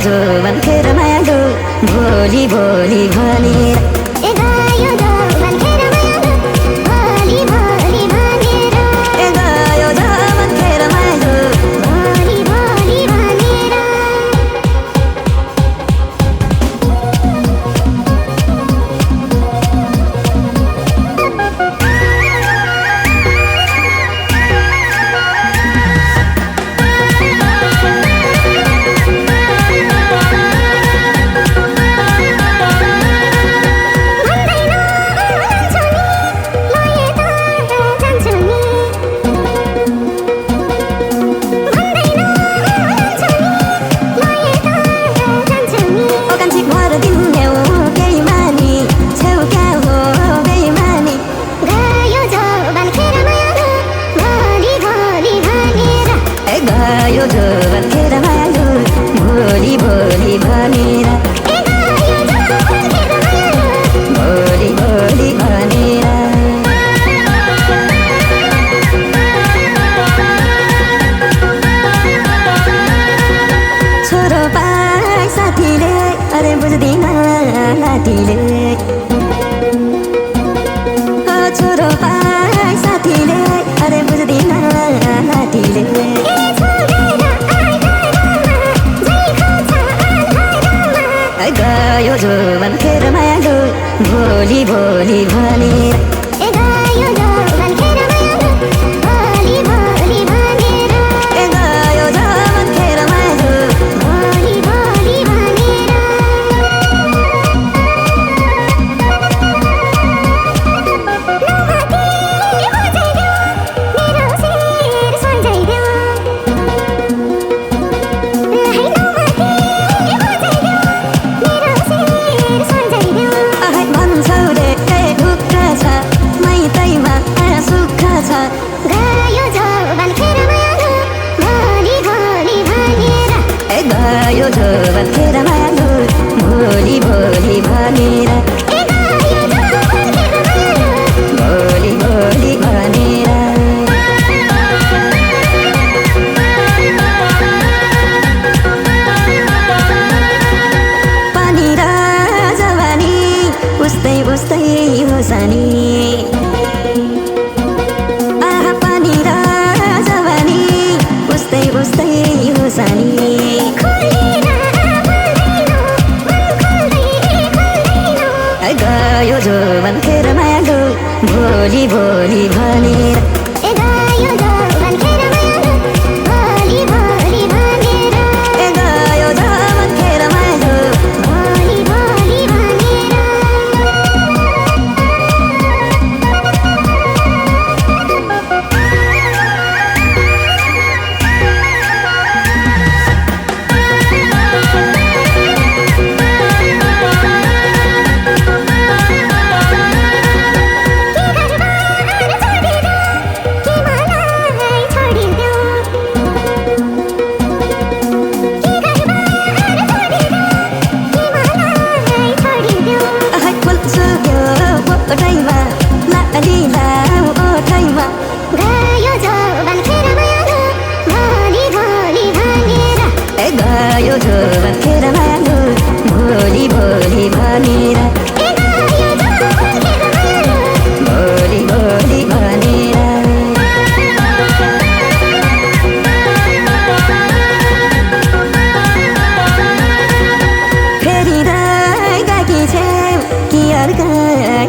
जोवन खेर मायालु भोलि भोलि भनेर गयो जोवन खेर मायालु भोलि भोलि भनेर गयो जोवन खेर मायालु भोलि भोलि भनेर गयो जोवन खेर मायालु भोलि भोलि भनेर भोलि भोलि भनेर छोरो पाइ साथीले अरे बुझ्दिन नातिले छोरो पाइ साथीले अरे बुझ्दिन नातिले गयो जोवन खेर मायालु भोलि भोलि भनेर गयो जोवन खेर मायालु भोलि भोलि भनेर गयो जोवन खेर मायालु भोलि भोलि भनेर गयो जोवन खेर मायालु भोलि भोलि भनेर गयो जोवन खेर मायालु भोलि भोलि भनेर भोलि भोलि भनेर पानी र जवानी उस्तै उस्तै हो सानी पानी र जवानी उस्तै उस्तै हो सानी गयो जोवन खेर मायालु भोलि भोलि भनेर गयो जोवन खेर मायालु भोलि भोलि भनेर गयो जोवन खेर मायालु भोलि भोलि भनेर गयो जोवन खेर मायालु भोलि भोलि भनेर गयो जोवन खेर मायालु भोलि भोलि भनेर भोलि भोलि भनेर फेरि गएकी छेउ कि अर्का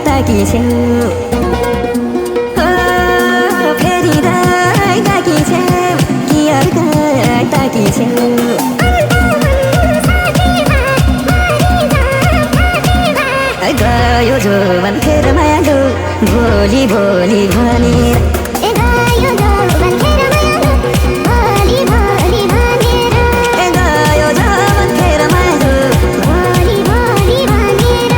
ताकी छेउ फेरि गएकी छेउ कि अर्का ताकी छेउ गयो जोवन खेर मायालु भोलि भोलि भनेर गयो जोवन खेर मायालु भोलि भोलि भनेर गयो जोवन खेर मायालु भोलि भोलि भनेर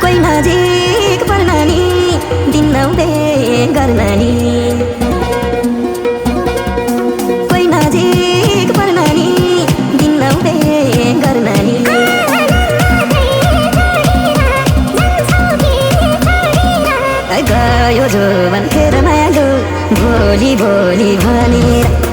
कोही नजिक पर्न नि दिन नौबे गर्न नि कोही नजिक पर्न नि दिन नौबे गर्न नि भोलि भोलि भनेर